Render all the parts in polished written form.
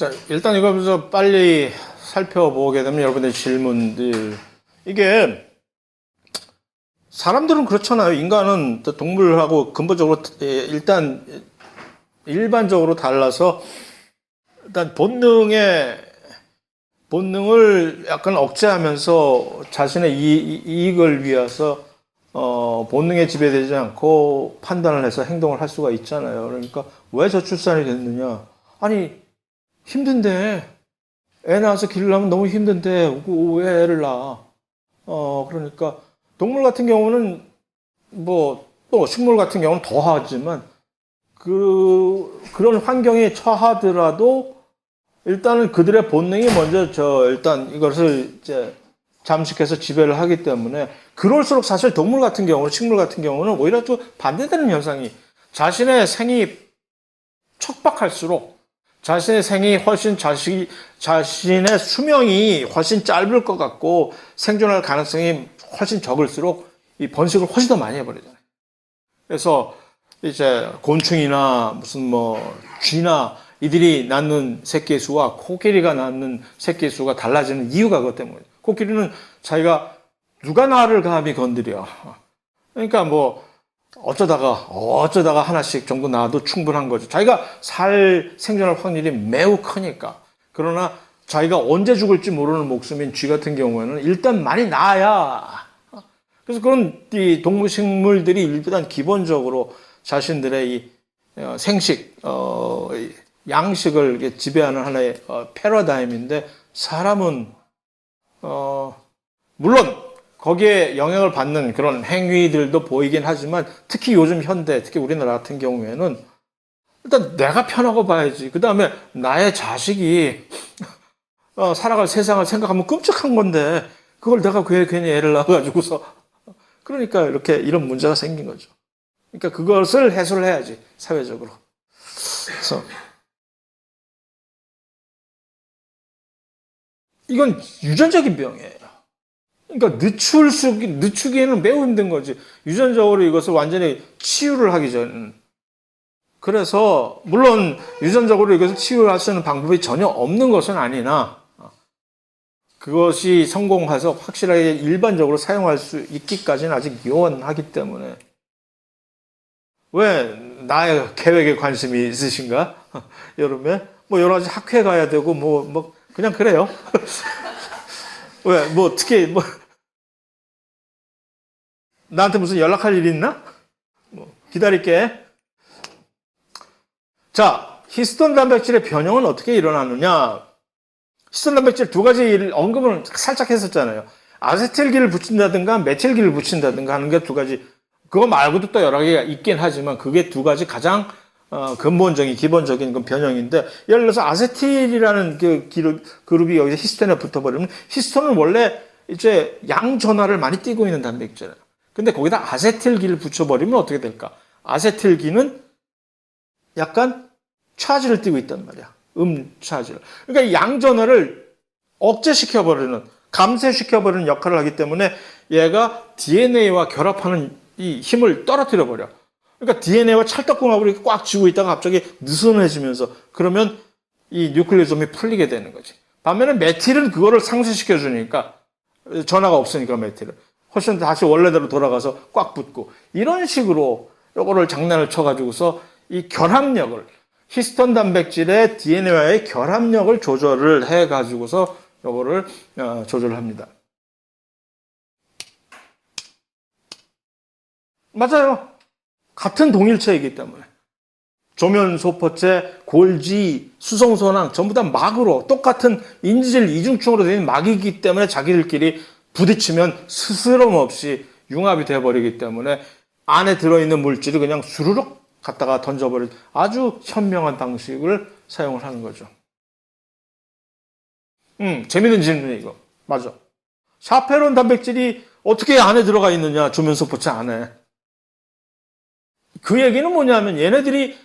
자, 일단 이거 빨리 살펴보게 되면 여러분의 질문들. 이게, 사람들은 그렇잖아요. 인간은 동물하고 근본적으로, 일단, 일반적으로 달라서, 일단 본능을 약간 억제하면서 자신의 이익을 위해서, 본능에 지배되지 않고 판단을 해서 행동을 할 수가 있잖아요. 그러니까, 왜 저출산이 됐느냐? 아니, 힘든데, 애 낳아서 기르려면 너무 힘든데, 왜 애를 낳아? 그러니까, 동물 같은 경우는, 또 식물 같은 경우는 더 하지만, 그런 환경에 처하더라도, 일단은 그들의 본능이 먼저 일단 이것을 이제 잠식해서 지배를 하기 때문에, 그럴수록 사실 동물 같은 경우는, 식물 같은 경우는 오히려 또 반대되는 현상이, 자신의 생이 척박할수록, 자신의 생이 훨씬 자신의 수명이 훨씬 짧을 것 같고 생존할 가능성이 훨씬 적을수록 이 번식을 훨씬 더 많이 해버리잖아요. 그래서 이제 곤충이나 무슨 쥐나 이들이 낳는 새끼 수와 코끼리가 낳는 새끼 수가 달라지는 이유가 그것 때문이에요. 코끼리는 자기가 누가 나를 감히 건드려. 그러니까 어쩌다가 하나씩 정도 낳아도 충분한 거죠. 자기가 생존할 확률이 매우 크니까. 그러나 자기가 언제 죽을지 모르는 목숨인 쥐 같은 경우에는 일단 많이 낳아야. 그래서 그런 이 동물 식물들이 일단 기본적으로 자신들의 이 생식, 양식을 지배하는 하나의 패러다임인데, 사람은 물론 거기에 영향을 받는 그런 행위들도 보이긴 하지만, 특히 요즘 현대, 특히 우리나라 같은 경우에는 일단 내가 편하고 봐야지. 그 다음에 나의 자식이 살아갈 세상을 생각하면 끔찍한 건데, 그걸 내가 괜히 애를 낳아가지고서. 그러니까 이런 문제가 생긴 거죠. 그러니까 그것을 해소를 해야지, 사회적으로. 그래서 이건 유전적인 병이에요. 그러니까 늦추기에는 매우 힘든 거지. 유전적으로 이것을 완전히 치유를 하기 전. 그래서 물론 유전적으로 이것을 치유할 수 있는 방법이 전혀 없는 것은 아니나, 그것이 성공해서 확실하게 일반적으로 사용할 수 있기까지는 아직 요원하기 때문에. 왜 나의 계획에 관심이 있으신가? 여름에 여러 가지 학회 가야 되고 그냥 그래요. 왜 특히 나한테 무슨 연락할 일 있나? 기다릴게. 자, 히스톤 단백질의 변형은 어떻게 일어나느냐? 히스톤 단백질 두 가지 언급을 살짝 했었잖아요. 아세틸기를 붙인다든가 메틸기를 붙인다든가 하는 게 두 가지. 그거 말고도 또 여러 개가 있긴 하지만 그게 두 가지 가장 근본적인 기본적인 건 변형인데, 예를 들어서 아세틸이라는 그룹이 여기서 히스톤에 붙어버리면, 히스톤은 원래 이제 양전하를 많이 띠고 있는 단백질이에요. 근데 거기다 아세틸기를 붙여버리면 어떻게 될까? 아세틸기는 약간 차지를 띠고 있단 말이야. 차지를. 그러니까 양전하를 억제시켜버리는, 감쇄시켜버리는 역할을 하기 때문에 얘가 DNA와 결합하는 이 힘을 떨어뜨려버려. 그러니까 DNA와 찰떡궁합을 꽉 쥐고 있다가 갑자기 느슨해지면서, 그러면 이 뉴클리오솜이 풀리게 되는 거지. 반면에 메틸은 그거를 상쇄시켜주니까, 전하가 없으니까 메틸은 훨씬 다시 원래대로 돌아가서 꽉 붙고, 이런 식으로 요거를 장난을 쳐가지고서 이 결합력을, 히스톤 단백질의 DNA와의 결합력을 조절을 해가지고서 요거를 조절을 합니다. 맞아요. 같은 동일체이기 때문에. 조면소포체, 골지, 수성소낭 전부 다 막으로 똑같은 인지질 이중충으로 되어 있는 막이기 때문에 자기들끼리 부딪히면 스스럼 없이 융합이 돼버리기 때문에 안에 들어있는 물질을 그냥 수르륵 갖다가 던져버리는 아주 현명한 방식을 사용을 하는 거죠. 재밌는 질문이에요, 이거. 맞아. 샤페론 단백질이 어떻게 안에 들어가 있느냐, 조면소포체 안에. 그 얘기는 뭐냐면, 얘네들이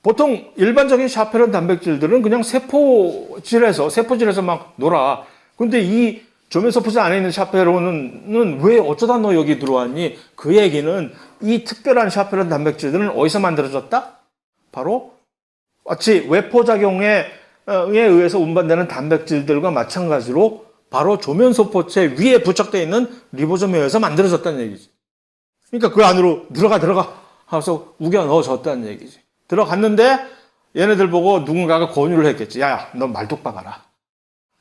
보통 일반적인 샤페론 단백질들은 그냥 세포질에서 막 놀아. 근데 이 조면소포체 안에 있는 샤페론은 왜 어쩌다 너 여기 들어왔니? 그 얘기는 이 특별한 샤페론 단백질들은 어디서 만들어졌다? 바로 마치 외포작용에 의해서 운반되는 단백질들과 마찬가지로 바로 조면소포체 위에 부착되어 있는 리보솜에 의해서 만들어졌다는 얘기지. 그러니까 그 안으로 들어가 하면서 우겨 넣어줬다는 얘기지. 들어갔는데 얘네들 보고 누군가가 권유를 했겠지. 야, 너 말뚝박아라.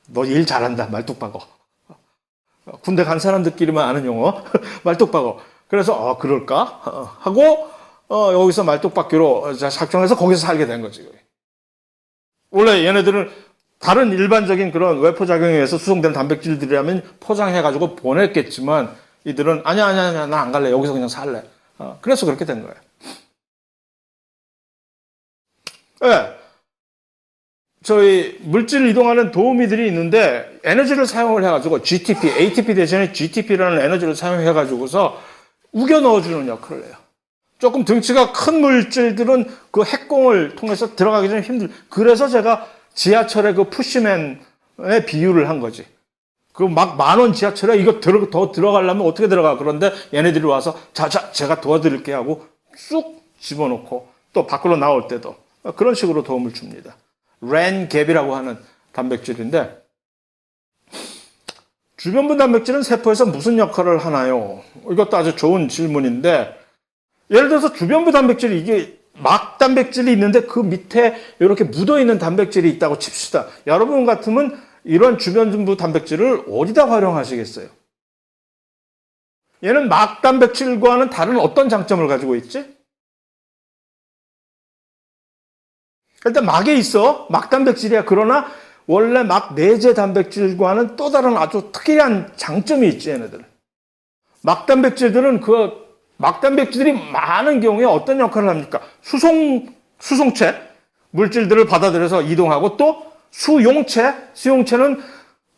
너 일 잘한다. 말뚝박어. 군대 간 사람들끼리만 아는 용어. 말뚝박어. 그래서 그럴까? 하고 여기서 말뚝박기로 작정해서 거기서 살게 된 거지. 원래 얘네들은 다른 일반적인 그런 외포작용에 의해서 수송된 단백질들이라면 포장해가지고 보냈겠지만 이들은 아니야 나 안 갈래. 여기서 그냥 살래. 그래서 그렇게 된 거예요. 네. 저희 물질 이동하는 도우미들이 있는데 에너지를 사용을 해가지고 GTP, ATP 대신에 GTP라는 에너지를 사용해가지고서 우겨 넣어주는 역할을 해요. 조금 등치가 큰 물질들은 그 핵공을 통해서 들어가기 전에 그래서 제가 지하철의 그 푸시맨의 비유를 한 거지. 그 막 10,000원 지하철에 이거 더 들어가려면 어떻게 들어가? 그런데 얘네들이 와서 자, 제가 도와드릴게 하고 쑥 집어넣고 또 밖으로 나올 때도 그런 식으로 도움을 줍니다. 랜갭이라고 하는 단백질인데 주변부 단백질은 세포에서 무슨 역할을 하나요? 이것도 아주 좋은 질문인데 예를 들어서 주변부 단백질이 이게 막 단백질이 있는데 그 밑에 이렇게 묻어있는 단백질이 있다고 칩시다. 여러분 같으면 이런 주변부 단백질을 어디다 활용하시겠어요? 얘는 막 단백질과는 다른 어떤 장점을 가지고 있지? 일단 막에 있어. 막 단백질이야. 그러나 원래 막 내재 단백질과는 또 다른 아주 특이한 장점이 있지, 얘네들. 막 단백질들은 막 단백질들이 많은 경우에 어떤 역할을 합니까? 수송체, 물질들을 받아들여서 이동하고 또 수용체는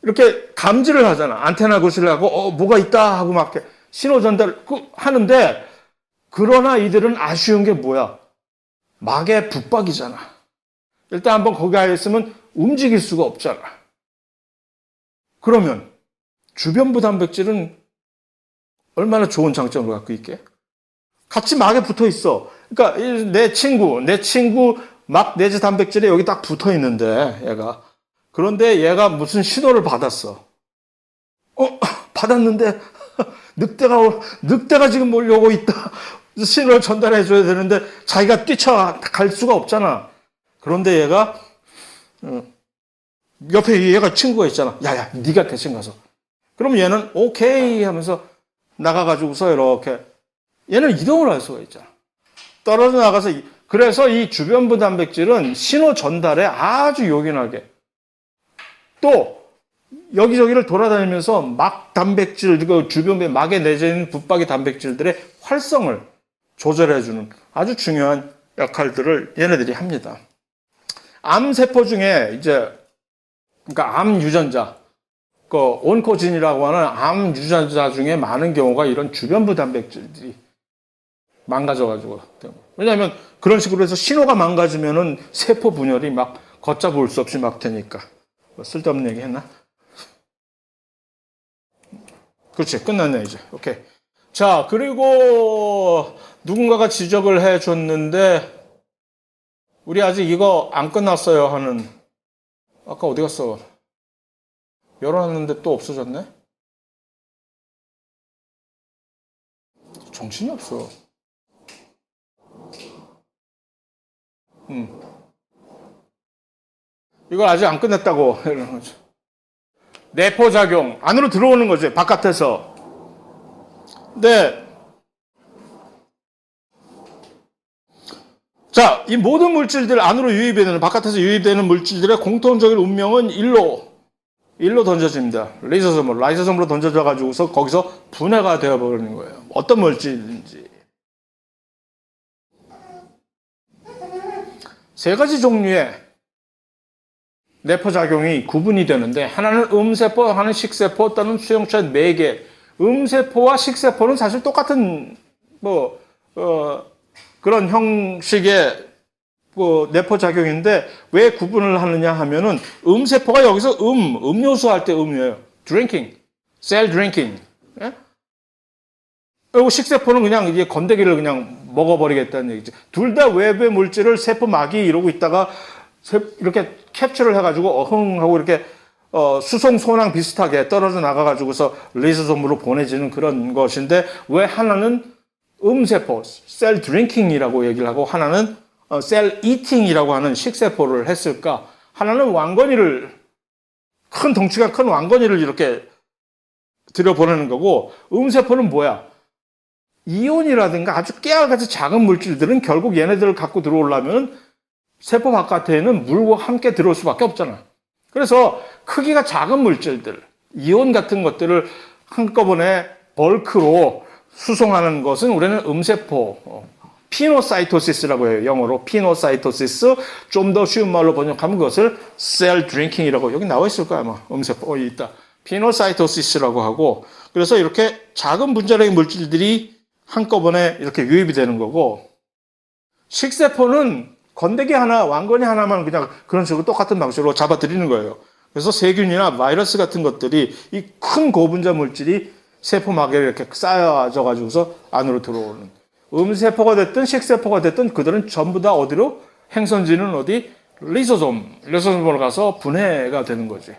이렇게 감지를 하잖아. 안테나 구실을 하고, 뭐가 있다 하고 막 신호 전달 하는데, 그러나 이들은 아쉬운 게 뭐야? 막의 붙박이잖아. 일단 한번 거기 가 있으면 움직일 수가 없잖아. 그러면 주변부 단백질은 얼마나 좋은 장점을 갖고 있게? 같이 막에 붙어 있어. 그러니까 내 친구 막 내재 단백질에 여기 딱 붙어 있는데 얘가 그런데 얘가 무슨 신호를 받았어. 받았는데 늑대가 지금 몰려오고 있다. 신호를 전달해 줘야 되는데 자기가 뛰쳐갈 수가 없잖아. 그런데 얘가 옆에 얘가 친구가 있잖아. 야야, 네가 대신 가서. 그럼 얘는 오케이 하면서 나가가지고서 이렇게 얘는 이동을 할 수가 있잖아. 떨어져 나가서 그래서 이 주변부 단백질은 신호 전달에 아주 요긴하게 또 여기저기를 돌아다니면서 막 단백질 그 주변부에 막에 내져 있는 붙박이 단백질들의 활성을 조절해주는 아주 중요한 역할들을 얘네들이 합니다. 암세포 중에 그러니까 암 유전자, 그 온코진이라고 하는 암 유전자 중에 많은 경우가 이런 주변부 단백질들이 망가져가지고. 왜냐하면 그런 식으로 해서 신호가 망가지면은 세포 분열이 막 걷잡을 수 없이 막 되니까. 쓸데없는 얘기 했나? 그렇지, 끝났네, 이제. 오케이. 자, 그리고 누군가가 지적을 해줬는데, 우리 아직 이거 안 끝났어요 하는, 아까 어디 갔어? 열어놨는데 또 없어졌네? 정신이 없어. 이걸 아직 안 끝냈다고 이러는 거죠. 내포작용, 안으로 들어오는 거죠. 바깥에서. 네. 자, 이 모든 물질들 안으로 유입되는, 바깥에서 유입되는 물질들의 공통적인 운명은 일로 던져집니다. 라이소솜으로 던져져 가지고서 거기서 분해가 되어버리는 거예요. 어떤 물질인지. 세 가지 종류의 내포작용이 구분이 되는데 하나는 음세포, 하나는 식세포 또는 수용체 4개. 음세포와 식세포는 사실 똑같은 그런 형식의 내포작용인데 왜 구분을 하느냐 하면은 음세포가 여기서 음료수 할 때 음이에요. drinking, cell drinking. 예? 그리고 식세포는 그냥 이제 건더기를 그냥 먹어버리겠다는 얘기죠. 둘 다 외부의 물질을 세포막이 이러고 있다가 이렇게 캡처를 해가지고 어흥 하고 이렇게 수송 소낭 비슷하게 떨어져 나가가지고서 리소솜으로 보내지는 그런 것인데 왜 하나는 음세포, 셀 드링킹이라고 얘기를 하고 하나는 셀 이팅이라고 하는 식세포를 했을까? 하나는 왕건이를 큰 덩치가 큰 왕건이를 이렇게 들여보내는 거고 음세포는 뭐야? 이온이라든가 아주 깨알같이 작은 물질들은 결국 얘네들을 갖고 들어오려면 세포 바깥에는 물과 함께 들어올 수밖에 없잖아. 그래서 크기가 작은 물질들, 이온 같은 것들을 한꺼번에 벌크로 수송하는 것은 우리는 음세포, 피노사이토시스라고 해요. 영어로 피노사이토시스. 좀 더 쉬운 말로 번역하면 그것을 셀 드링킹이라고 여기 나와 있을 거야 아마. 음세포 여기 있다. 피노사이토시스라고 하고 그래서 이렇게 작은 분자적인 물질들이 한꺼번에 이렇게 유입이 되는 거고 식세포는 건더기 하나, 왕건이 하나만 그냥 그런 식으로 똑같은 방식으로 잡아들이는 거예요. 그래서 세균이나 바이러스 같은 것들이 이 큰 고분자 물질이 세포막에 이렇게 쌓여져 가지고서 안으로 들어오는 음세포가 됐든 식세포가 됐든 그들은 전부 다 어디로 행선지는 어디 리소솜으로 가서 분해가 되는 거지.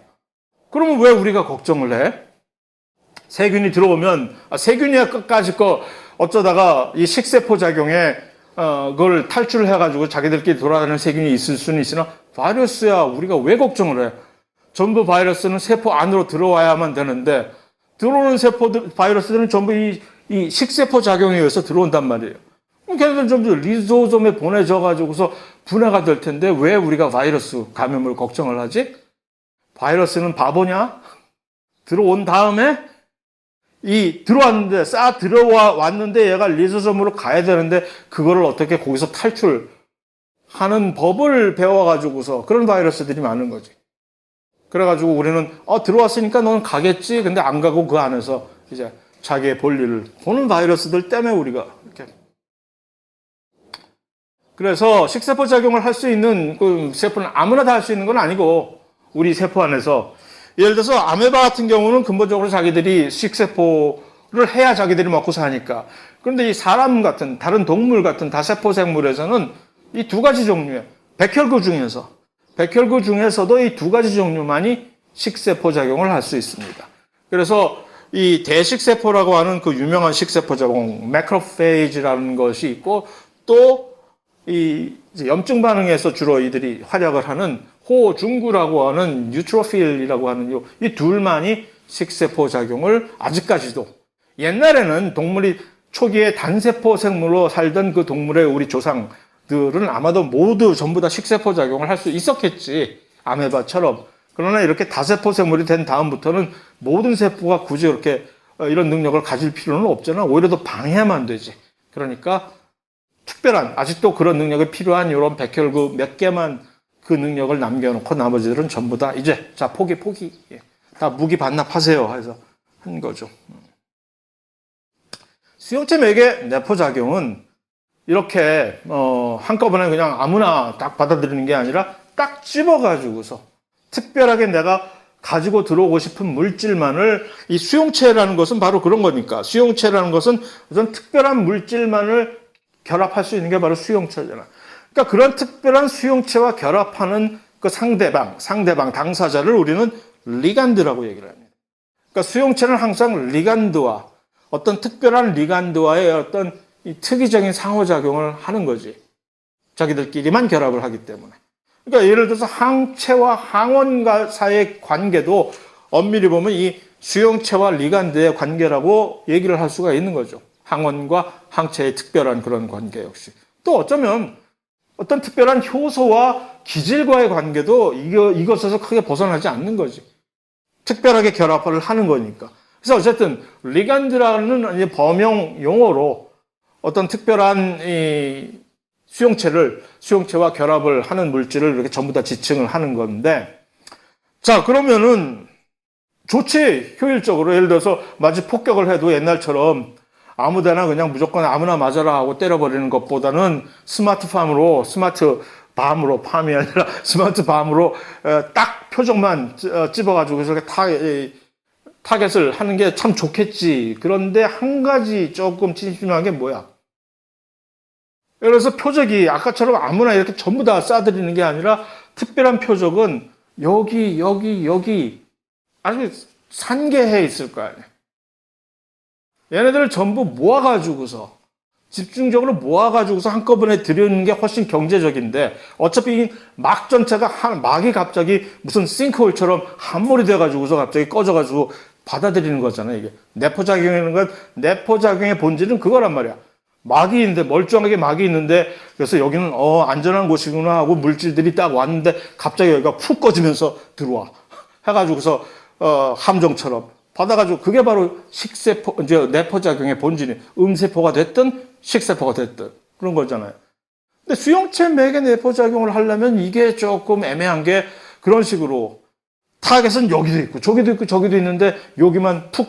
그러면 왜 우리가 걱정을 해? 세균이 들어오면 세균이야 끝까지 거 어쩌다가 이 식세포 작용에 그걸 탈출을 해가지고 자기들끼리 돌아다니는 세균이 있을 수는 있으나 바이러스야 우리가 왜 걱정을 해? 전부 바이러스는 세포 안으로 들어와야만 되는데 들어오는 바이러스들은 전부 이 식세포 작용에 의해서 들어온단 말이에요. 그럼 걔네들은 전부 리소솜에 보내져가지고서 분해가 될 텐데 왜 우리가 바이러스 감염을 걱정을 하지? 바이러스는 바보냐? 들어온 다음에 들어왔는데 왔는데 얘가 리소솜으로 가야 되는데 그거를 어떻게 거기서 탈출하는 법을 배워가지고서 그런 바이러스들이 많은 거지. 그래가지고 우리는 들어왔으니까 너는 가겠지. 근데 안 가고 그 안에서 이제 자기의 볼일을 보는 바이러스들 때문에 우리가 이렇게. 그래서 식세포 작용을 할 수 있는 그 세포는 아무나 다 할 수 있는 건 아니고 우리 세포 안에서 예를 들어서 아메바 같은 경우는 근본적으로 자기들이 식세포를 해야 자기들이 먹고 사니까. 그런데 이 사람 같은 다른 동물 같은 다세포 생물에서는 이 두 가지 종류의 백혈구 중에서도 이 두 가지 종류만이 식세포 작용을 할 수 있습니다. 그래서 이 대식세포라고 하는 그 유명한 식세포 작용 매크로페이지라는 것이 있고 또 이 염증 반응에서 주로 이들이 활약을 하는 호중구라고 하는 뉴트로필이라고 하는 이 둘만이 식세포 작용을 아직까지도 옛날에는 동물이 초기에 단세포 생물로 살던 그 동물의 우리 조상들은 아마도 모두 전부 다 식세포 작용을 할 수 있었겠지. 아메바처럼. 그러나 이렇게 다세포 생물이 된 다음부터는 모든 세포가 굳이 이렇게 이런 능력을 가질 필요는 없잖아. 오히려 더 방해하면 되지. 그러니까 특별한 아직도 그런 능력이 필요한 이런 백혈구 몇 개만 그 능력을 남겨놓고 나머지들은 전부 다 이제 자 포기 다 무기 반납하세요 해서 한 거죠. 수용체 맥의 내포작용은 이렇게 한꺼번에 그냥 아무나 딱 받아들이는 게 아니라 딱 집어가지고서 특별하게 내가 가지고 들어오고 싶은 물질만을 이 수용체라는 것은 바로 그런 거니까 수용체라는 것은 어떤 특별한 물질만을 결합할 수 있는 게 바로 수용체잖아. 그러니까 그런 특별한 수용체와 결합하는 그 상대방, 당사자를 우리는 리간드라고 얘기를 합니다. 그러니까 수용체는 항상 리간드와 어떤 특별한 리간드와의 어떤 이 특이적인 상호작용을 하는 거지. 자기들끼리만 결합을 하기 때문에. 그러니까 예를 들어서 항체와 항원 사이의 관계도 엄밀히 보면 이 수용체와 리간드의 관계라고 얘기를 할 수가 있는 거죠. 항원과 항체의 특별한 그런 관계 역시. 또 어쩌면 어떤 특별한 효소와 기질과의 관계도 이것에서 크게 벗어나지 않는 거지. 특별하게 결합을 하는 거니까. 그래서 어쨌든 리간드라는 범용 용어로 어떤 특별한 이 수용체와 결합을 하는 물질을 이렇게 전부 다 지칭을 하는 건데, 자 그러면은 좋지. 효율적으로 예를 들어서 마치 폭격을 해도 옛날처럼 아무데나 그냥 무조건 아무나 맞아라 하고 때려버리는 것보다는 스마트 밤으로 딱 표적만 집어가지고 이렇게 타겟을 하는 게 참 좋겠지. 그런데 한 가지 조금 심심한 게 뭐야? 예를 들어서 표적이 아까처럼 아무나 이렇게 전부 다 쏴드리는 게 아니라 특별한 표적은 여기 아주 산계해 있을 거 아니에요. 얘네들을 전부 모아가지고서 집중적으로 모아가지고서 한꺼번에 들여놓는 게 훨씬 경제적인데 어차피 막 전체가 막이 갑자기 무슨 싱크홀처럼 함몰이 돼가지고서 갑자기 꺼져가지고 받아들이는 거잖아요. 이게 내포작용이라는 건 내포작용의 본질은 그거란 말이야. 막이 있는데 멀쩡하게 막이 있는데 그래서 여기는 안전한 곳이구나 하고 물질들이 딱 왔는데 갑자기 여기가 푹 꺼지면서 들어와 해가지고서 함정처럼 받아가지고 그게 바로 식세포 이제 내포작용의 본질이 음세포가 됐든 식세포가 됐든 그런 거잖아요. 근데 수용체 맥의 내포작용을 하려면 이게 조금 애매한 게 그런 식으로 타겟은 여기도 있고 저기도 있고 저기도 있는데 여기만 푹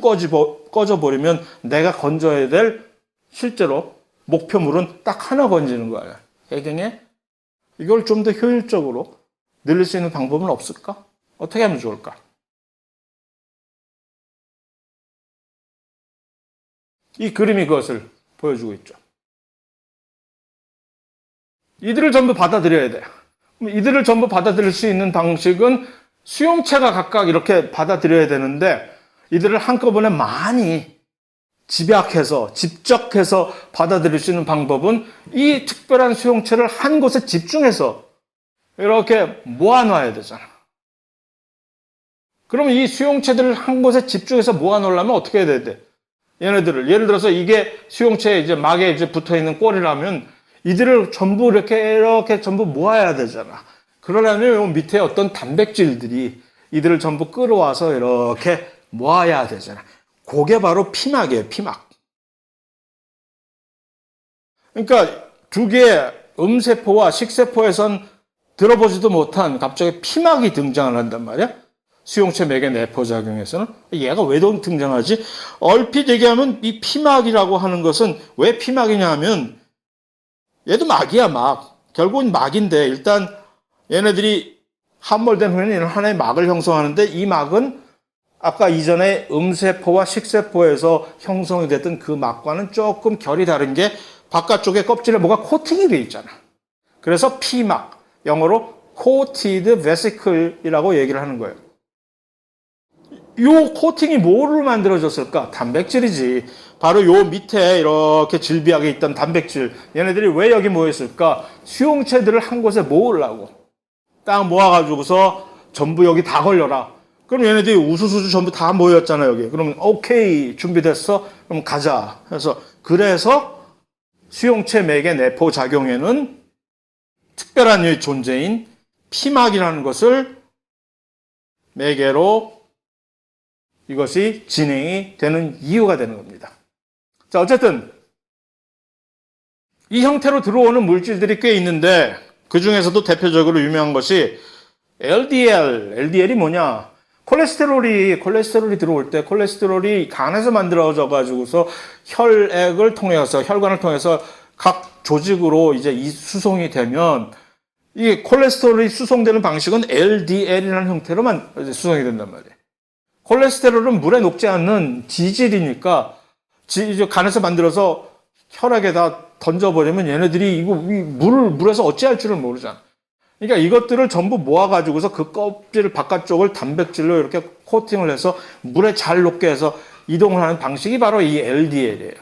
꺼져버리면 내가 건져야 될 실제로 목표물은 딱 하나 건지는 거예요. 해경에 이걸 좀 더 효율적으로 늘릴 수 있는 방법은 없을까? 어떻게 하면 좋을까? 이 그림이 그것을 보여주고 있죠. 이들을 전부 받아들여야 돼요. 이들을 전부 받아들일 수 있는 방식은 수용체가 각각 이렇게 받아들여야 되는데 이들을 한꺼번에 많이 집약해서 집적해서 받아들일 수 있는 방법은 이 특별한 수용체를 한 곳에 집중해서 이렇게 모아놔야 되잖아. 그러면 이 수용체들을 한 곳에 집중해서 모아놓으려면 어떻게 해야 돼? 얘네들을 예를 들어서 이게 수용체에 이제 막에 이제 붙어 있는 꼴이라면 이들을 전부 이렇게 전부 모아야 되잖아. 그러려면 밑에 어떤 단백질들이 이들을 전부 끌어와서 이렇게 모아야 되잖아. 그게 바로 피막이에요, 피막. 그러니까 두 개의 음세포와 식세포에선 들어보지도 못한 갑자기 피막이 등장을 한단 말이야. 수용체 맥의 내포작용에서는. 얘가 왜 등장하지? 얼핏 얘기하면 이 피막이라고 하는 것은 왜 피막이냐 하면 얘도 막이야, 막. 결국은 막인데 일단 얘네들이 함몰된 후에는 하나의 막을 형성하는데 이 막은 아까 이전에 음세포와 식세포에서 형성이 됐던 그 막과는 조금 결이 다른 게 바깥쪽에 껍질에 뭐가 코팅이 되어 있잖아. 그래서 피막, 영어로 coated vesicle이라고 얘기를 하는 거예요. 요 코팅이 뭐로 만들어졌을까? 단백질이지. 바로 요 밑에 이렇게 질비하게 있던 단백질. 얘네들이 왜 여기 모였을까? 수용체들을 한 곳에 모으려고. 딱 모아가지고서 전부 여기 다 걸려라. 그럼 얘네들이 우수수수 전부 다 모였잖아, 여기. 그러면 오케이, 준비됐어? 그럼 가자. 그래서 수용체 맥의 내포 작용에는 특별한 존재인 피막이라는 것을 매개로 이것이 진행이 되는 이유가 되는 겁니다. 자, 어쨌든 이 형태로 들어오는 물질들이 꽤 있는데 그 중에서도 대표적으로 유명한 것이 LDL이 뭐냐? 콜레스테롤이 들어올 때 콜레스테롤이 간에서 만들어져 가지고서 혈관을 통해서 각 조직으로 이제 수송이 되면 이 콜레스테롤이 수송되는 방식은 LDL이라는 형태로만 수송이 된단 말이에요. 콜레스테롤은 물에 녹지 않는 지질이니까 간에서 만들어서 혈액에다 던져버리면 얘네들이 이거 물에서 어찌할 줄을 모르잖아. 그러니까 이것들을 전부 모아가지고서 그 껍질 바깥쪽을 단백질로 이렇게 코팅을 해서 물에 잘 녹게 해서 이동을 하는 방식이 바로 이 LDL이에요.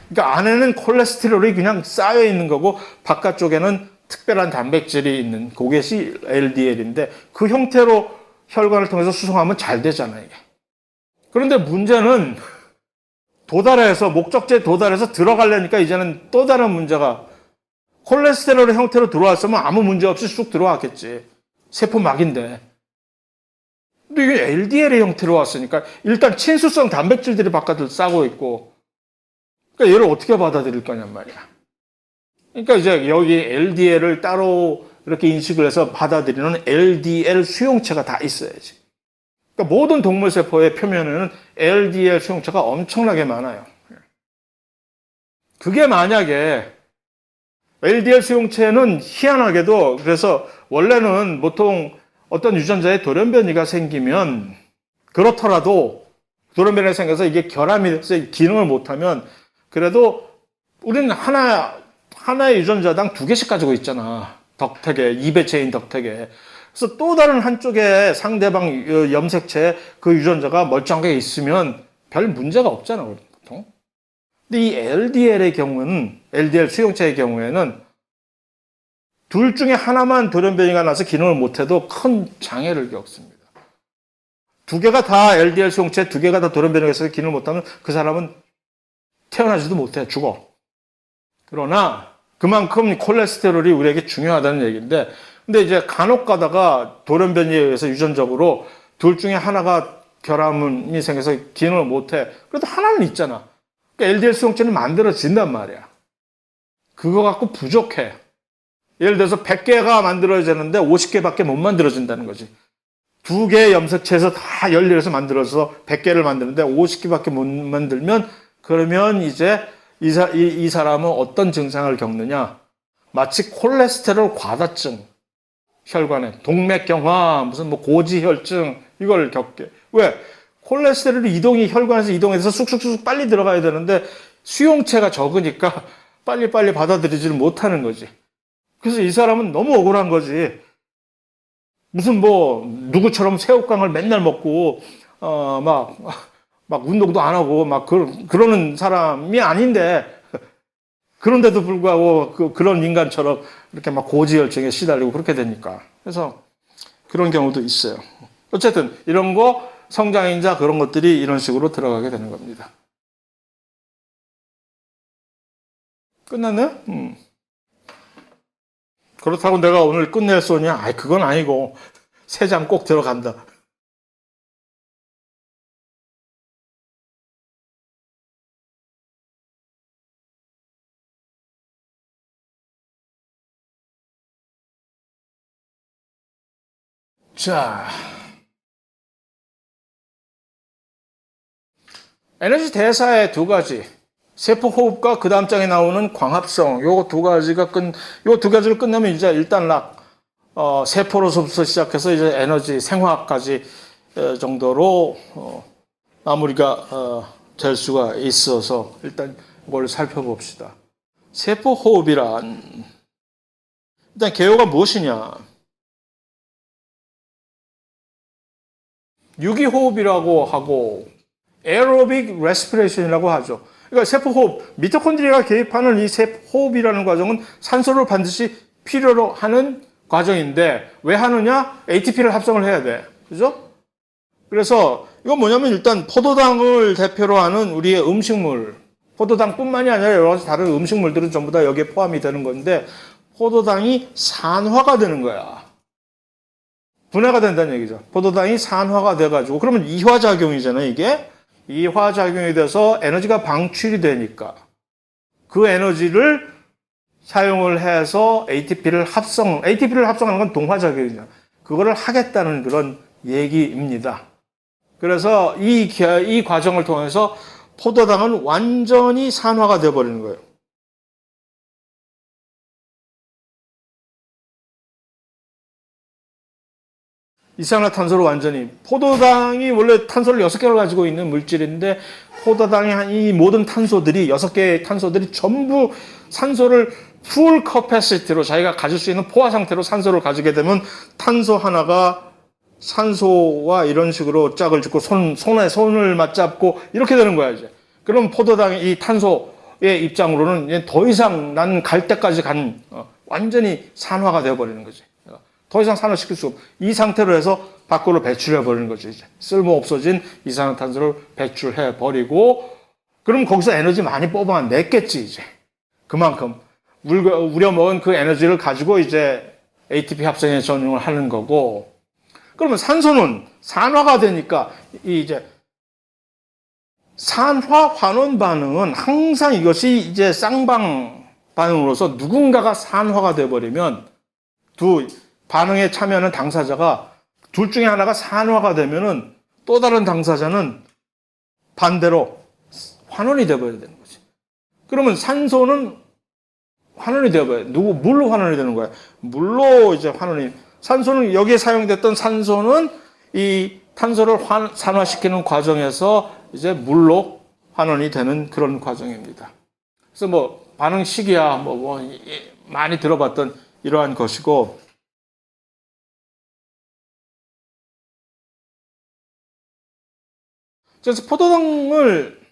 그러니까 안에는 콜레스테롤이 그냥 쌓여 있는 거고 바깥쪽에는 특별한 단백질이 있는 그것이 LDL인데 그 형태로 혈관을 통해서 수송하면 잘 되잖아요, 이게. 그런데 문제는 목적지에 도달해서 들어가려니까 이제는 또 다른 문제가 콜레스테롤의 형태로 들어왔으면 아무 문제 없이 쑥 들어왔겠지. 세포막인데. 근데 이게 LDL의 형태로 왔으니까 일단 친수성 단백질들이 바깥을 싸고 있고 그러니까 얘를 어떻게 받아들일 거냔 말이야. 그러니까 이제 여기 LDL을 따로 이렇게 인식을 해서 받아들이는 LDL 수용체가 다 있어야지. 그러니까 모든 동물세포의 표면에는 LDL 수용체가 엄청나게 많아요. 그게 만약에 LDL 수용체는 희한하게도 그래서 원래는 보통 어떤 유전자에 돌연변이가 생기면 그렇더라도 돌연변이가 생겨서 이게 결함이 돼서 기능을 못하면 그래도 우리는 하나의 유전자당 2개씩 가지고 있잖아. 덕택에, 2배체인 덕택에. 그래서 또 다른 한쪽에 상대방 염색체에 그 유전자가 멀쩡하게 있으면 별 문제가 없잖아, 보통. 근데 이 LDL의 경우는, LDL 수용체의 경우에는 둘 중에 하나만 돌연변이가 나서 기능을 못해도 큰 장애를 겪습니다. 두 개가 다 LDL 수용체, 두 개가 다 돌연변이가 있어서 기능을 못하면 그 사람은 태어나지도 못해, 죽어. 그러나 그만큼 콜레스테롤이 우리에게 중요하다는 얘기인데, 근데 이제 간혹 가다가 돌연변이에 의해서 유전적으로 둘 중에 하나가 결함이 생겨서 기능을 못해. 그래도 하나는 있잖아. 그러니까 LDL 수용체는 만들어진단 말이야. 그거 갖고 부족해. 예를 들어서 100개가 만들어지는데 50개밖에 못 만들어진다는 거지. 두 개의 염색체에서 다 연결해서 만들어서 100개를 만드는데 50개밖에 못 만들면, 그러면 이제 이 사람은 어떤 증상을 겪느냐? 마치 콜레스테롤 과다증, 혈관에 동맥경화, 무슨 뭐 고지혈증, 이걸 겪게. 왜? 콜레스테롤이 혈관에서 이동해서 쑥쑥쑥 빨리 들어가야 되는데 수용체가 적으니까 빨리빨리 받아들이지를 못하는 거지. 그래서 이 사람은 너무 억울한 거지. 무슨 뭐 누구처럼 새우깡을 맨날 먹고 막 운동도 안 하고 막 그러는 사람이 아닌데, 그런데도 불구하고 그런 인간처럼 이렇게 막 고지혈증에 시달리고 그렇게 되니까. 그래서 그런 경우도 있어요. 어쨌든 이런 거, 성장인자 그런 것들이 이런 식으로 들어가게 되는 겁니다. 끝났네? 그렇다고 내가 오늘 끝낼 소냐? 아이, 그건 아니고 3장 꼭 들어간다. 자, 에너지 대사의 두 가지. 세포 호흡과 그 다음 장에 나오는 광합성. 요 두 가지를 끝내면 이제 일단 세포로서부터 시작해서 이제 에너지, 생화까지 정도로 마무리가 될 수가 있어서 일단 이걸 살펴봅시다. 세포 호흡이란, 일단 개요가 무엇이냐? 유기호흡이라고 하고 에어로빅 레스피레이션이라고 하죠. 그러니까 세포호흡, 미토콘드리아가 개입하는 이 세포호흡이라는 과정은 산소를 반드시 필요로 하는 과정인데, 왜 하느냐? ATP를 합성을 해야 돼. 그죠? 그래서 이건 뭐냐면, 일단 포도당을 대표로 하는 우리의 음식물, 포도당뿐만이 아니라 여러 가지 다른 음식물들은 전부 다 여기에 포함이 되는 건데, 포도당이 산화가 되는 거야. 분해가 된다는 얘기죠. 포도당이 산화가 돼가지고, 그러면 이화작용이잖아요, 이게. 이화작용이 돼서 에너지가 방출이 되니까 그 에너지를 사용을 해서 ATP를 합성하는 건 동화작용이죠. 그거를 하겠다는 그런 얘기입니다. 그래서 이 과정을 통해서 포도당은 완전히 산화가 되어버리는 거예요. 이산화탄소로 완전히, 포도당이 원래 탄소를 6개를 가지고 있는 물질인데, 포도당의 이 모든 탄소들이, 6개의 탄소들이 전부 산소를 풀 커패시티로, 자기가 가질 수 있는 포화 상태로 산소를 가지게 되면 탄소 하나가 산소와 이런 식으로 짝을 짓고 손을 맞잡고 이렇게 되는 거야, 이제. 그럼 포도당의 이 탄소의 입장으로는 더 이상 난 갈 때까지 완전히 산화가 되어버리는 거지. 더 이상 산화시킬 수 없고, 이 상태로 해서 밖으로 배출해 버리는 거죠, 이제. 쓸모 없어진 이산화탄소를 배출해 버리고, 그럼 거기서 에너지 많이 뽑아냈겠지, 이제. 그만큼. 우려먹은 그 에너지를 가지고 이제 ATP 합성에 전용을 하는 거고, 그러면 산소는 산화가 되니까, 이제, 산화 환원 반응은 항상 이것이 이제 쌍방 반응으로서 누군가가 산화가 돼버리면 반응에 참여하는 당사자가 둘 중에 하나가 산화가 되면은 또 다른 당사자는 반대로 환원이 되어버려야 되는 거지. 그러면 산소는 환원이 되어버려야 돼. 물로 환원이 되는 거야. 물로 이제 산소는 여기에 사용됐던 산소는 이 탄소를 산화시키는 과정에서 이제 물로 환원이 되는 그런 과정입니다. 그래서 뭐 반응 시기야 많이 들어봤던 이러한 것이고, 그래서 포도당을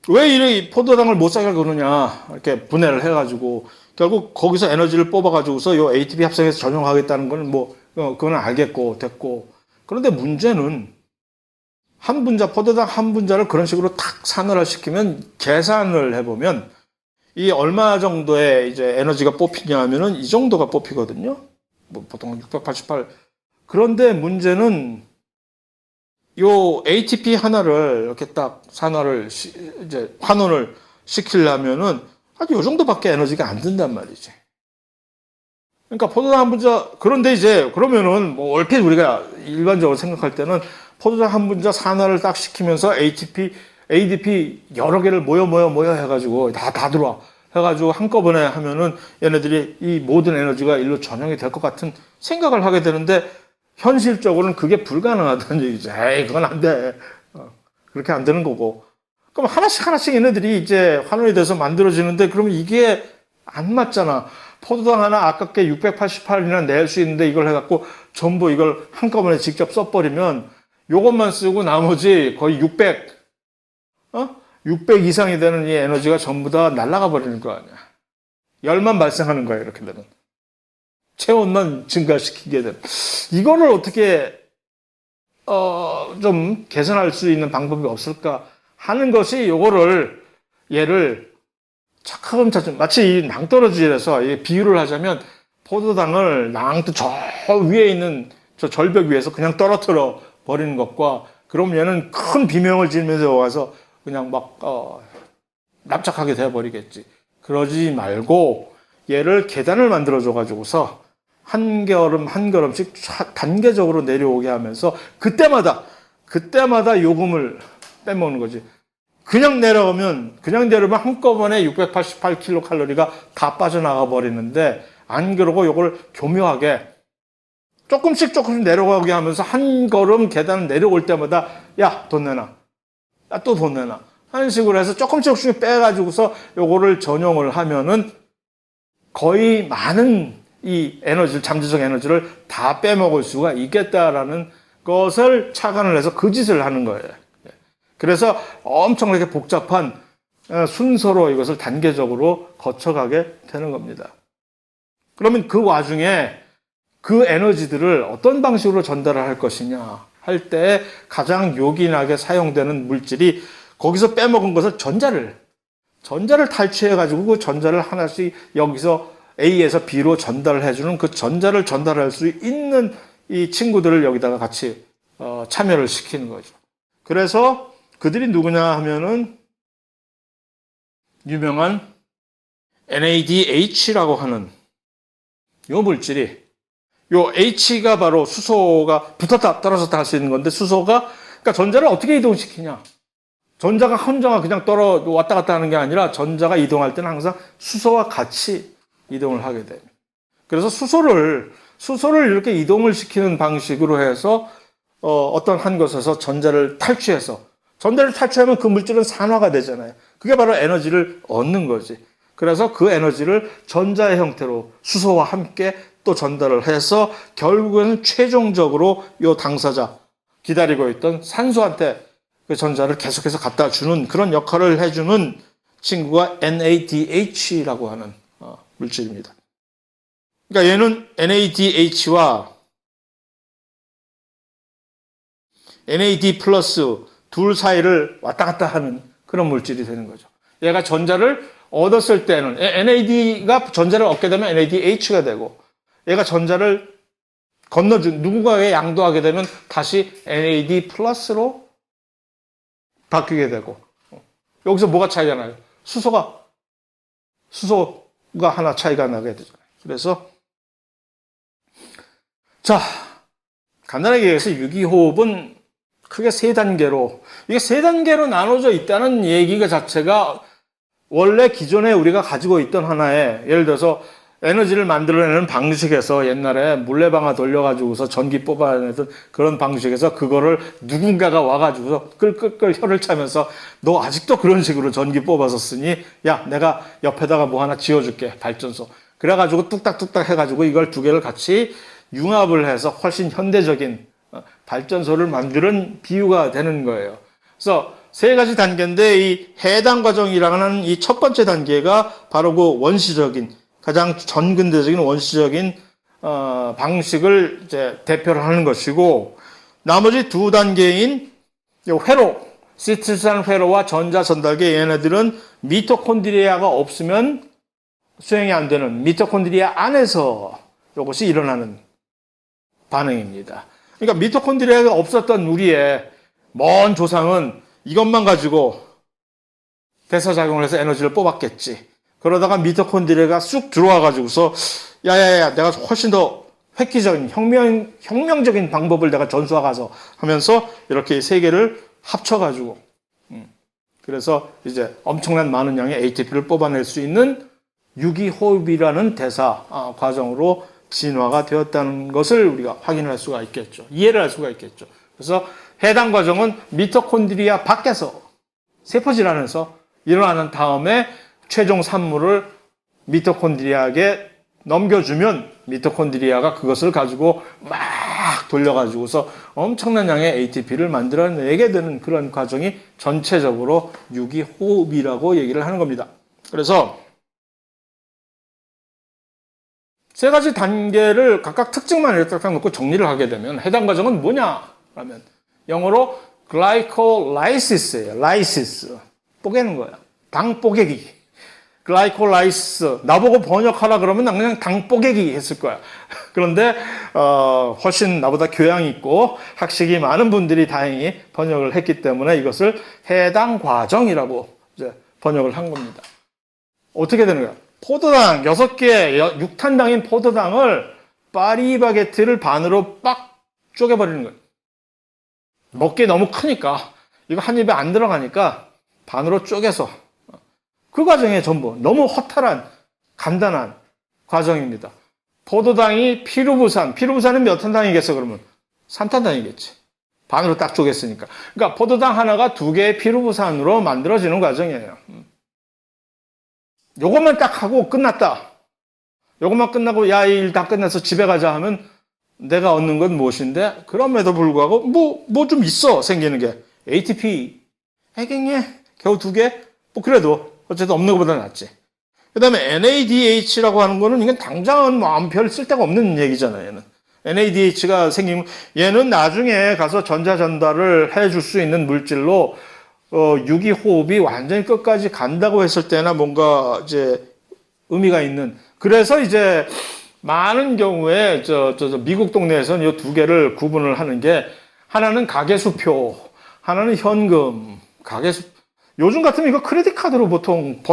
왜 이 포도당을 못 사게 그러냐 이렇게 분해를 해가지고 결국 거기서 에너지를 뽑아가지고서 요 ATP 합성해서 전용하겠다는 건 뭐 그건 알겠고 됐고 그런데 문제는 한 분자 포도당 한 분자를 그런 식으로 탁 산화를 시키면 계산을 해보면 이 얼마 정도의 이제 에너지가 뽑히냐 하면은 이 정도가 뽑히거든요. 뭐 보통 688. 그런데 문제는 요 ATP 하나를 이렇게 딱 산화를 이제 환원을 시키려면은 아주 요 정도밖에 에너지가 안 든단 말이지. 그러니까 포도당 한 분자 그런데 이제 그러면은 뭐 얼핏 우리가 일반적으로 생각할 때는 포도당 한 분자 산화를 딱 시키면서 ADP 여러 개를 모여 해가지고 다 들어와 해가지고 한꺼번에 하면은 얘네들이 이 모든 에너지가 일로 전용이 될 것 같은 생각을 하게 되는데 현실적으로는 그게 불가능하다는 얘기죠. 에이, 그건 안 돼. 그렇게 안 되는 거고. 그럼 하나씩 얘네들이 이제 환원이 돼서 만들어지는데 그러면 이게 안 맞잖아. 포도당 하나 아깝게 688이나 낼 수 있는데 이걸 해갖고 전부 이걸 한꺼번에 직접 써버리면 요것만 쓰고 나머지 거의 600 이상이 되는 이 에너지가 전부 다 날아가 버리는 거 아니야. 열만 발생하는 거야, 이렇게 되면. 체온만 증가시키게 되면. 이거를 어떻게, 좀 개선할 수 있는 방법이 없을까 하는 것이 얘를 차츰 마치 이 낭떠러지에서 비유를 하자면 포도당을 낭떠 저 위에 있는 저 절벽 위에서 그냥 떨어뜨려 버리는 것과 그럼 얘는 큰 비명을 지르면서 와서 그냥 막 납작하게 되어버리겠지. 그러지 말고 얘를 계단을 만들어줘 가지고서 한 걸음씩 단계적으로 내려오게 하면서 그때마다 요금을 빼먹는 거지. 그냥 내려오면 한꺼번에 688kcal가 다 빠져나가 버리는데 안 그러고 요걸 교묘하게 조금씩 내려가게 하면서 한 걸음 계단 내려올 때마다 야, 돈 내놔. 야, 또 돈 내놔. 하는 식으로 해서 조금씩 빼가지고서 요거를 전용을 하면은 거의 많은 이 잠재적 에너지를 다 빼먹을 수가 있겠다라는 것을 착안을 해서 그 짓을 하는 거예요. 그래서 엄청나게 복잡한 순서로 이것을 단계적으로 거쳐가게 되는 겁니다. 그러면 그 와중에 그 에너지들을 어떤 방식으로 전달을 할 것이냐 할 때 가장 요긴하게 사용되는 물질이 거기서 빼먹은 것을 전자를 탈취해가지고 그 전자를 하나씩 여기서 A에서 B로 전달을 해주는 그 전자를 전달할 수 있는 이 친구들을 여기다가 같이 참여를 시키는 거죠. 그래서 그들이 누구냐 하면은 유명한 NADH라고 하는 요 물질이 요 H가 바로 수소가 붙었다 떨어졌다 할 수 있는 건데 수소가 그러니까 전자를 어떻게 이동시키냐? 전자가 혼자가 그냥 왔다 갔다 하는 게 아니라 전자가 이동할 때는 항상 수소와 같이 이동을 하게 돼요. 그래서 수소를 이렇게 이동을 시키는 방식으로 해서 어떤 한 것에서 전자를 탈취하면 그 물질은 산화가 되잖아요. 그게 바로 에너지를 얻는 거지. 그래서 그 에너지를 전자의 형태로 수소와 함께 또 전달을 해서 결국에는 최종적으로 요 당사자 기다리고 있던 산소한테 그 전자를 계속해서 갖다 주는 그런 역할을 해주는 친구가 NADH라고 하는 물질입니다. 그러니까 얘는 NADH와 NAD 플러스 둘 사이를 왔다 갔다 하는 그런 물질이 되는 거죠. 얘가 전자를 얻었을 때는 NAD가 전자를 얻게 되면 NADH가 되고 얘가 전자를 누군가에게 양도하게 되면 다시 NAD 플러스로 바뀌게 되고 여기서 뭐가 차이가 나요? 수소가 하나 차이가 나게 되잖아요. 그래서 자 간단하게 얘기해서 유기호흡은 크게 세 단계로 나눠져 있다는 얘기가 자체가 원래 기존에 우리가 가지고 있던 하나의 예를 들어서 에너지를 만들어내는 방식에서 옛날에 물레방아 돌려가지고서 전기 뽑아내던 그런 방식에서 그거를 누군가가 와가지고서 끌끌끌 혀를 차면서 너 아직도 그런 식으로 전기 뽑아서 쓰니? 야, 내가 옆에다가 뭐 하나 지어줄게, 발전소. 그래가지고 뚝딱뚝딱 해가지고 이걸 두 개를 같이 융합을 해서 훨씬 현대적인 발전소를 만드는 비유가 되는 거예요. 그래서 세 가지 단계인데 이 해당 과정이라는 이 첫 번째 단계가 바로 그 원시적인 가장 전근대적인 원시적인 방식을 이제 대표를 하는 것이고 나머지 두 단계인 회로 시트루산 회로와 전자 전달계 얘네들은 미토콘드리아가 없으면 수행이 안 되는 미토콘드리아 안에서 이것이 일어나는 반응입니다. 그러니까 미토콘드리아가 없었던 우리의 먼 조상은 이것만 가지고 대사작용을 해서 에너지를 뽑았겠지. 그러다가 미토콘드리아가 쑥 들어와가지고서 야야야 내가 훨씬 더 획기적인 혁명적인 방법을 내가 전수하가서 하면서 이렇게 세 개를 합쳐가지고 그래서 이제 엄청난 많은 양의 ATP를 뽑아낼 수 있는 유기호흡이라는 대사 과정으로 진화가 되었다는 것을 우리가 확인을 할 수가 있겠죠. 이해를 할 수가 있겠죠. 그래서 해당 과정은 미토콘드리아 밖에서 세포질환에서 일어나는 다음에 최종 산물을 미토콘드리아에게 넘겨주면 미토콘드리아가 그것을 가지고 막 돌려가지고서 엄청난 양의 ATP를 만들어내게 되는 그런 과정이 전체적으로 유기호흡이라고 얘기를 하는 겁니다. 그래서 세 가지 단계를 각각 특징만 이렇게 딱 놓고 정리를 하게 되면 해당 과정은 뭐냐? 라면 영어로 글라이콜라이시스예요. 라이시스. 뽀개는 거야. 당 뽀개기. 글라이콜라이시스. 나보고 번역하라 그러면 난 그냥 당 뽀개기 했을 거야. 그런데 훨씬 나보다 교양 있고 학식이 많은 분들이 다행히 번역을 했기 때문에 이것을 해당 과정이라고 이제 번역을 한 겁니다. 어떻게 되는 거야? 포도당 6개, 6탄당인 포도당을 파리바게트를 반으로 빡 쪼개버리는 거예요. 먹기 너무 크니까 이거 한 입에 안 들어가니까 반으로 쪼개서 그 과정에 전부 너무 허탈한 간단한 과정입니다. 포도당이 피루부산은 몇 탄당이겠어 그러면? 3탄당이겠지. 반으로 딱 쪼갰으니까. 그러니까 포도당 하나가 2개의 피루부산으로 만들어지는 과정이에요. 요것만 딱 하고 끝났다. 요것만 끝나고 야, 이 일 다 끝나서 집에 가자 하면 내가 얻는 건 무엇인데? 그럼에도 불구하고 뭐 좀 있어 생기는 게 ATP 해경에 겨우 2개? 뭐 그래도 어쨌든 없는 것보다 낫지. 그 다음에 NADH라고 하는 거는 이건 당장은 뭐 아무 별 쓸데가 없는 얘기잖아요. 얘는 NADH가 생기면 얘는 나중에 가서 전자 전달을 해줄 수 있는 물질로 유기호흡이 완전히 끝까지 간다고 했을 때나 뭔가 이제 의미가 있는. 그래서 이제 많은 경우에 미국 동네에서는 이 2개를 구분을 하는 게 하나는 가계수표, 하나는 현금. 요즘 같으면 이거 크레딧 카드로 보통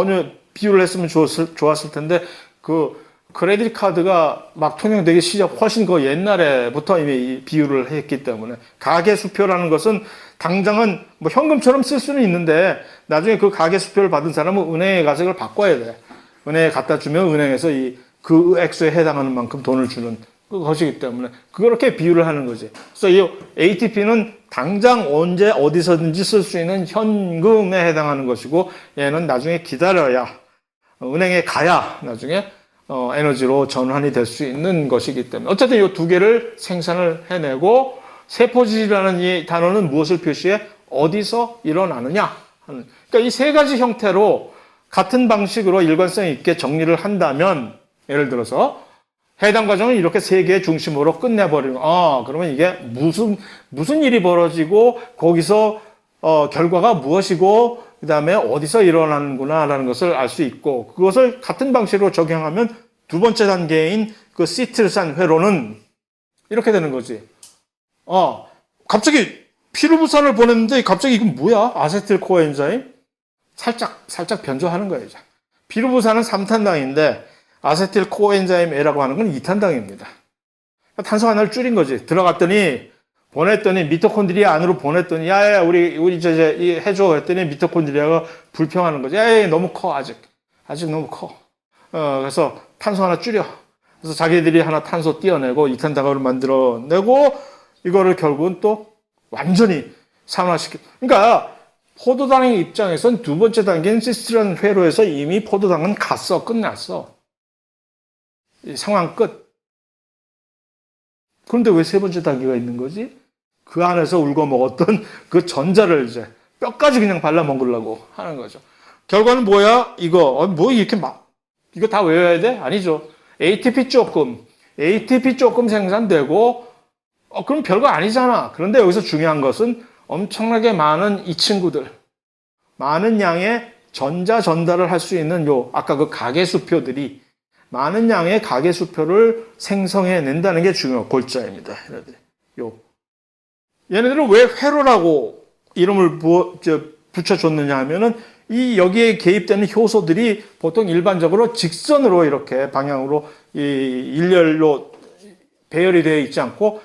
비유를 했으면 좋았을 텐데 그 크레딧 카드가 막 통용되기 시작 훨씬 그 옛날에부터 이미 비유를 했기 때문에 가계수표라는 것은 당장은 뭐 현금처럼 쓸 수는 있는데 나중에 그 가계수표를 받은 사람은 은행에 가서 이걸 바꿔야 돼. 은행에 갖다 주면 은행에서 그 액수에 해당하는 만큼 돈을 주는 것이기 때문에 그렇게 비유를 하는 거지. 그래서 이 ATP는 당장 언제 어디서든지 쓸 수 있는 현금에 해당하는 것이고 얘는 나중에 기다려야 은행에 가야 나중에 에너지로 전환이 될 수 있는 것이기 때문에 어쨌든 이 2개를 생산을 해내고 세포질이라는 이 단어는 무엇을 표시해? 어디서 일어나느냐 하는. 그러니까 이 3가지 형태로 같은 방식으로 일관성 있게 정리를 한다면 예를 들어서 해당 과정은 이렇게 3개의 중심으로 끝내버리는. 그러면 이게 무슨 일이 벌어지고 거기서 결과가 무엇이고 그 다음에 어디서 일어나는구나라는 것을 알 수 있고 그것을 같은 방식으로 적용하면 두 번째 단계인 그 시트루산 회로는 이렇게 되는 거지. 갑자기 피루부산을 보냈는데 갑자기 이건 뭐야? 아세틸 코엔자임? 살짝 변조하는 거예요. 피루부산은 3탄당인데 아세틸 코엔자임 A라고 하는 건 2탄당입니다. 탄소 하나를 줄인 거지. 보냈더니 미토콘드리아 안으로 보냈더니 야야 우리 이제 해줘 했더니 미토콘드리아가 불평하는 거지. 야 너무 커 아직 너무 커. 그래서 탄소 하나 줄여. 그래서 자기들이 하나 탄소 띄어내고 2탄당을 만들어내고 이거를 결국은 또 완전히 산화시켜. 그러니까 포도당의 입장에선 두 번째 단계인 시스트루산 회로에서 이미 포도당은 끝났어. 이 상황 끝. 그런데 왜 세 번째 단계가 있는 거지? 그 안에서 울고 먹었던 그 전자를 이제 뼈까지 그냥 발라 먹으려고 하는 거죠. 결과는 뭐야? 이거 뭐 이렇게 막 이거 다 외워야 돼? 아니죠. ATP 조금 생산되고 그럼 별거 아니잖아. 그런데 여기서 중요한 것은 엄청나게 많은 이 친구들, 많은 양의 전자 전달을 할 수 있는 아까 그 가계수표들이 많은 양의 가계수표를 생성해낸다는 게 중요한 골자입니다. 얘네들은 왜 회로라고 이름을 붙여줬느냐 하면은 여기에 개입되는 효소들이 보통 일반적으로 직선으로 이렇게 방향으로 일렬로 배열이 되어 있지 않고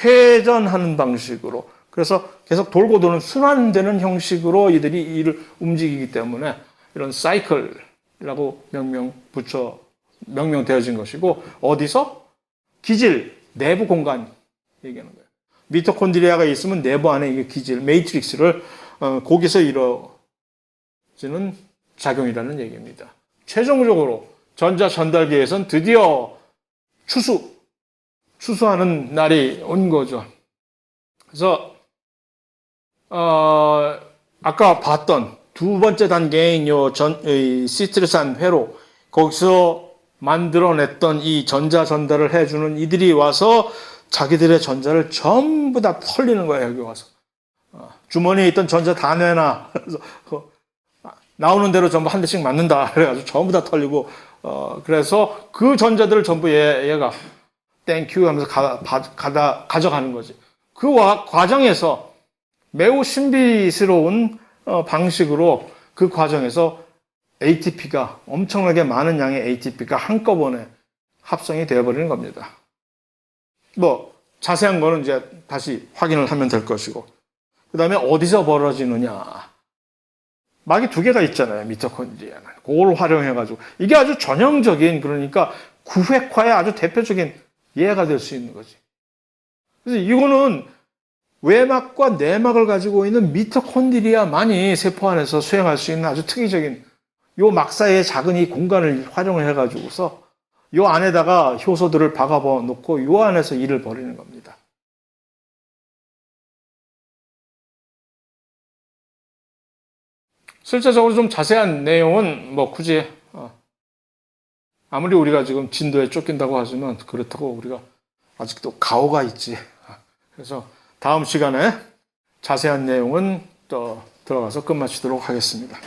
회전하는 방식으로, 그래서 계속 돌고 도는 순환되는 형식으로 이들이 이를 움직이기 때문에 이런 사이클이라고 명명되어진 것이고, 어디서? 기질, 내부 공간 얘기하는 거예요. 미토콘드리아가 있으면 내부 안에 이게 기질, 매트릭스를 거기서 이루어지는 작용이라는 얘기입니다. 최종적으로 전자 전달기에선 드디어 추수하는 날이 온 거죠. 그래서 아까 봤던 두 번째 단계인 시트르산 회로, 거기서 만들어냈던 이 전자 전달을 해주는 이들이 와서 자기들의 전자를 전부 다 털리는 거예요. 여기 와서 주머니에 있던 전자 다 내놔. 그래서 나오는 대로 전부 한 대씩 맞는다. 그래가지고 전부 다 털리고, 그래서 그 전자들을 전부 얘가 땡큐 하면서 가져가는 거지. 그 과정에서 매우 신비스러운 방식으로 그 과정에서 ATP가, 엄청나게 많은 양의 ATP가 한꺼번에 합성이 되어버리는 겁니다. 자세한 거는 이제 다시 확인을 하면 될 것이고, 그 다음에 어디서 벌어지느냐. 막이 두 개가 있잖아요, 미토콘드리아는. 그걸 활용해가지고. 이게 아주 전형적인, 그러니까 구획화의 아주 대표적인 예가 될 수 있는 거지. 그래서 이거는 외막과 내막을 가지고 있는 미토콘드리아만이 세포 안에서 수행할 수 있는 아주 특이적인 요 막 사이의 작은 이 공간을 활용을 해가지고서 요 안에다가 효소들을 박아 놓고 요 안에서 일을 벌이는 겁니다. 실제적으로 좀 자세한 내용은 굳이 아무리 우리가 지금 진도에 쫓긴다고 하지만 그렇다고 우리가 아직도 가오가 있지. 그래서 다음 시간에 자세한 내용은 또 들어가서 끝마치도록 하겠습니다.